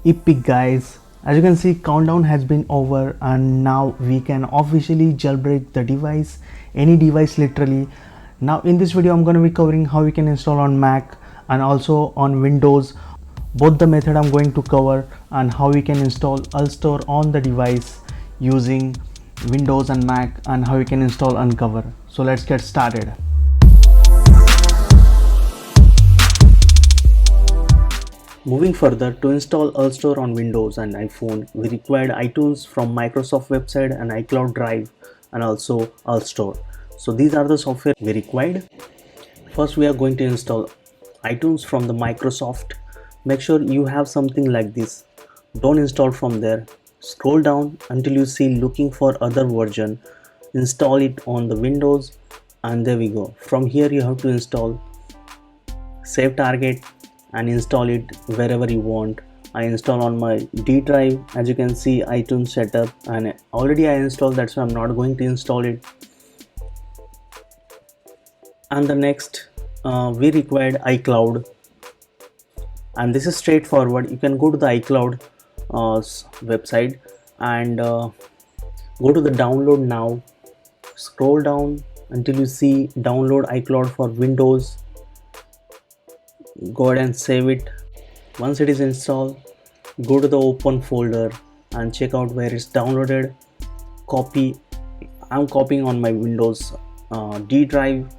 Epic guys, as you can see, countdown has been over and now we can officially jailbreak the device, any device literally. Now in this video I'm going to be covering how you can install on Mac and also on Windows. Both the method I'm going to cover, and how we can install Ulster on the device using Windows and Mac, and how you can install Uncover. So let's get started. Moving further, to install Ulster on Windows and iPhone, we required iTunes from Microsoft website and iCloud Drive, and also Ulster. So these are the software we required. First we are going to install iTunes from the Microsoft. Make sure you have something like this. Don't install from there. Scroll down until you see looking for other version. Install it on the Windows, and there we go. From here you have to install Save Target and install it wherever you want. I install on my D drive. As you can see, iTunes setup, and already I installed, that's why I'm not going to install it. And the next we required iCloud, and this is straightforward. You can go to the iCloud website and go to the download now. Scroll down until you see download iCloud for Windows. Go ahead and save it. Once it is installed, go to the open folder and check out where it's downloaded. Copy. I'm copying on my Windows D drive.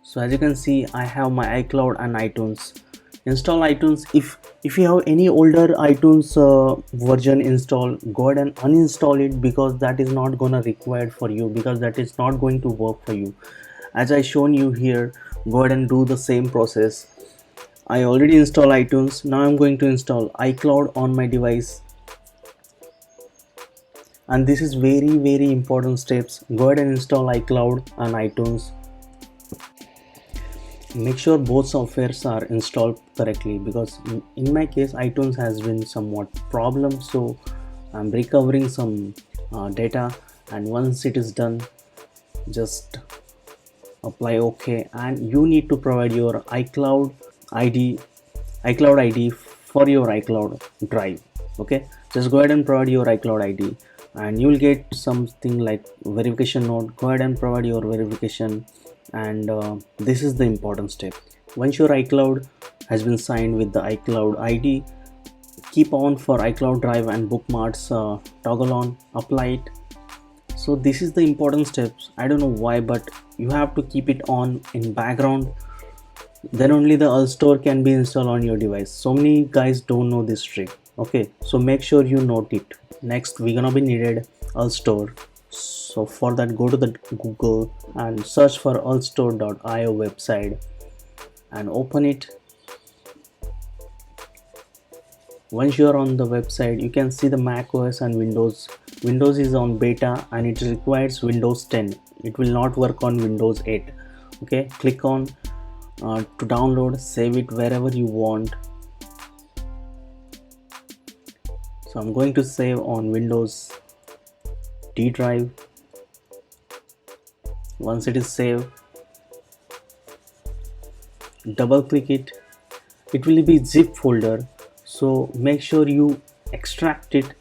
So as you can see, I have my iCloud and iTunes. Install iTunes. If you have any older iTunes version installed, go ahead and uninstall it, because that is not gonna required for you, because that is not going to work for you. As I shown you here, go ahead and do the same process. I already installed iTunes. Now I'm going to install iCloud on my device, and this is very important steps. Go ahead and install iCloud and iTunes. Make sure both softwares are installed correctly, because in my case iTunes has been somewhat problem, so I'm recovering some data, and once it is done, just apply OK, and you need to provide your iCloud ID for your iCloud drive. Okay, just go ahead and provide your iCloud ID and you will get something like verification note. Go ahead and provide your verification, and this is the important step. Once your iCloud has been signed with the iCloud ID, keep on for iCloud drive and bookmarks, toggle on, apply it. So this is the important steps. I don't know why, but you have to keep it on in background. Then only the Ulster can be installed on your device. So many guys don't know this trick. Okay, so make sure you note it. Next we're gonna be needed Ulster. So for that, go to the Google and search for ulster.io website and open it. Once you are on the website, you can see the Mac OS and Windows. Windows is on beta and it requires Windows 10. It will not work on Windows 8. Okay, click on to download, save it wherever you want. So I'm going to save on Windows D drive. Once it is saved, double click it. It will be zip folder, so make sure you extract it.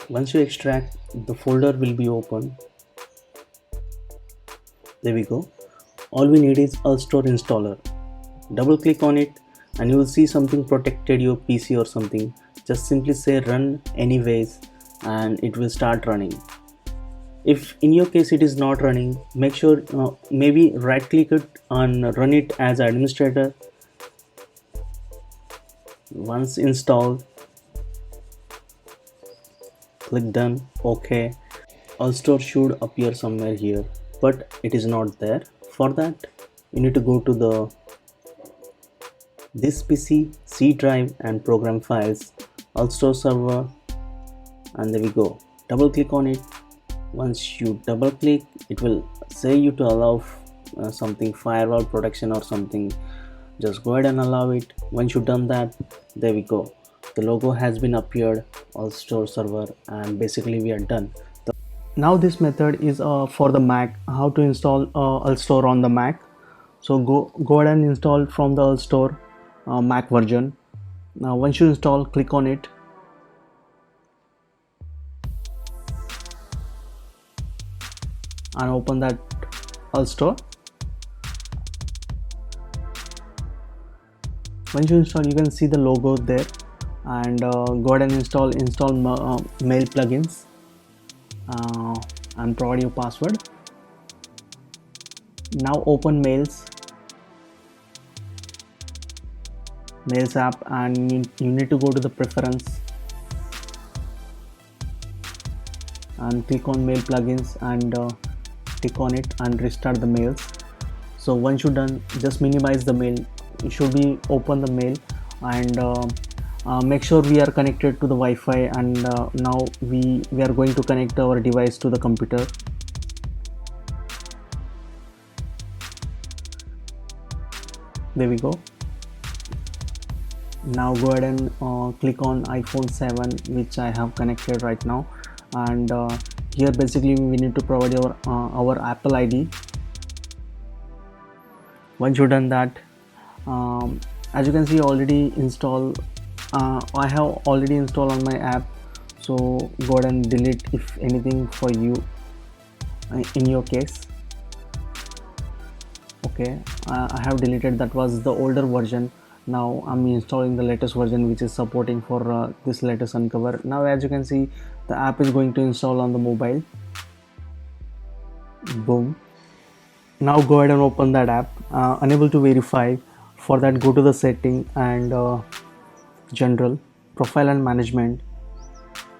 Once you extract, the folder will be open. There we go. All we need is Ulster installer. Double click on it and you will see something protected your PC or something. Just simply say run anyways and it will start running. If in your case it is not running, make sure maybe right click it and run it as administrator. Once installed, click done. OK. Ulster should appear somewhere here, but it is not there. For that, you need to go to this PC, C drive and program files, Ulster server, and there we go. Double click on it. Once you double click, it will say you to allow something firewall protection or something. Just go ahead and allow it. Once you've done that, there we go. The logo has been appeared, Ulster server, and basically we are done. Now this method is for the Mac, how to install Ulster on the Mac. So go ahead and install from the Ulster Mac version. Now once you install, click on it and open that all store. Once you install, you can see the logo there, and go ahead and install mail plugins and provide your password. Now open mails app, and you need to go to the preference and click on mail plugins and click on it and restart the mails. So once you're done, just minimize the mail. You should be open the mail, and make sure we are connected to the Wi-Fi, and now we are going to connect our device to the computer. There we go. Now go ahead and click on iPhone 7, which I have connected right now, and here basically we need to provide our Apple ID. Once you've done that, as you can see, already install. I have already installed on my app, so go ahead and delete if anything for you in your case. Okay, I have deleted, that was the older version. Now I'm installing the latest version, which is supporting for this latest Uncover. Now as you can see, the app is going to install on the mobile. Boom. Now go ahead and open that app. Unable to verify. For that, go to the setting and general, profile and management.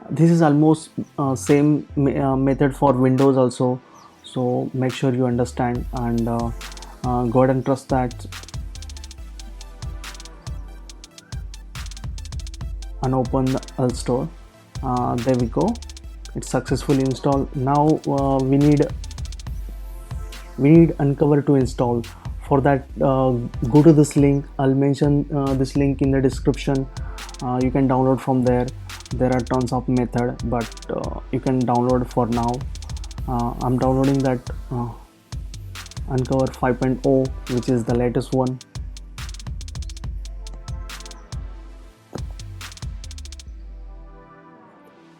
This is almost same method for Windows also, so make sure you understand, and go ahead and trust that and open the L store. There we go, it's successfully installed. Now we need Uncover to install. For that, go to this link. I'll mention this link in the description. You can download from there. There are tons of method, but you can download for now. I'm downloading that Uncover 5.0, which is the latest one.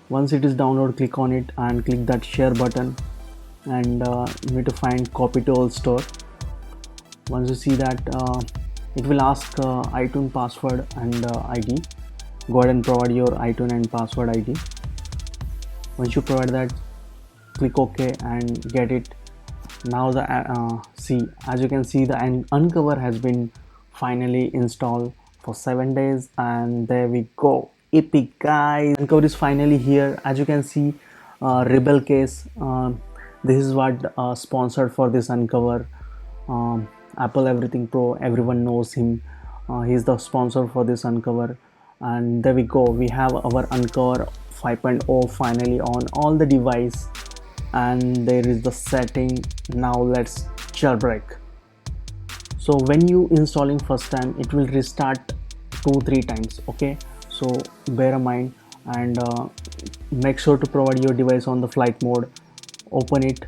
Once it is downloaded, click on it and click that share button, and you need to find copy to all store. Once you see that, it will ask iTunes password and ID. Go ahead and provide your iTunes and password ID. Once you provide that, click OK and get it. Now the see, as you can see, the Uncover has been finally installed for 7 days, and there we go. Epic, guys. Uncover is finally here. As you can see, Rebel Case. This is what sponsored for this Uncover. Apple Everything Pro, everyone knows him. He's the sponsor for this Uncover, and there we go. We have our Uncover 5.0 finally on all the device, and there is the setting. Now let's jailbreak. So when you installing first time, it will restart 2-3 times. Okay, so bear in mind, and make sure to provide your device on the flight mode. Open it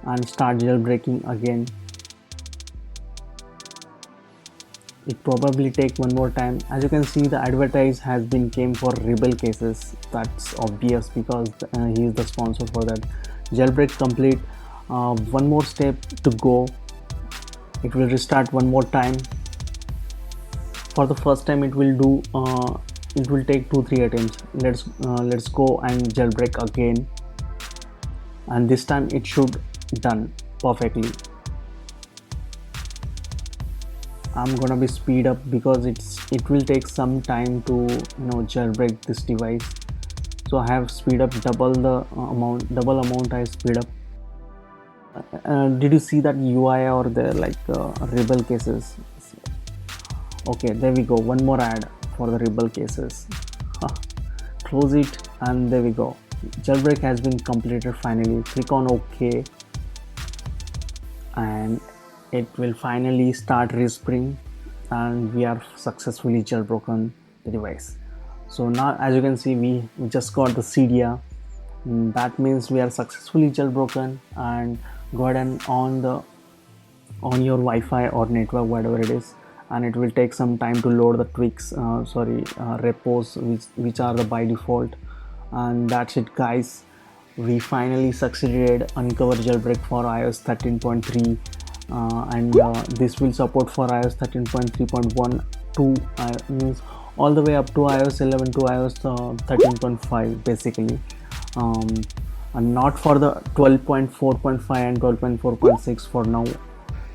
and start jailbreaking again. It probably take one more time. As you can see, the advertise has been came for Rebel Cases. That's obvious because he is the sponsor for that. Jailbreak complete. One more step to go. It will restart one more time. For the first time, it will do. It will take 2-3 attempts. Let's go and jailbreak again. And this time it should done perfectly. I'm gonna be speed up because it will take some time to jailbreak this device. So I have speed up double amount I speed up. Did you see that UI or the Rebel Cases? Okay, there we go. One more ad for the Rebel Cases. Close it, and there we go. Jailbreak has been completed finally. Click on OK, and it will finally start respring, and we are successfully jailbroken the device. So now as you can see, we just got the CDA. That means we are successfully jailbroken. And go ahead and on your Wi-Fi or network, whatever it is, and it will take some time to load the tweaks, repos which are the by default. And that's it, guys. We finally succeeded uncover jailbreak for iOS 13.3, and this will support for iOS 13.3.1 to means all the way up to iOS 11 to iOS 13.5 basically, um, and not for the 12.4.5 and 12.4.6 for now.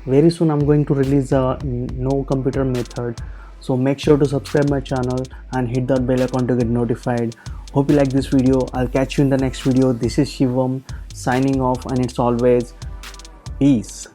Very soon I'm going to release a no computer method, so make sure to subscribe my channel and hit that bell icon to get notified. Hope you like this video. I'll catch you in the next video. This is Shivam signing off, and it's always peace.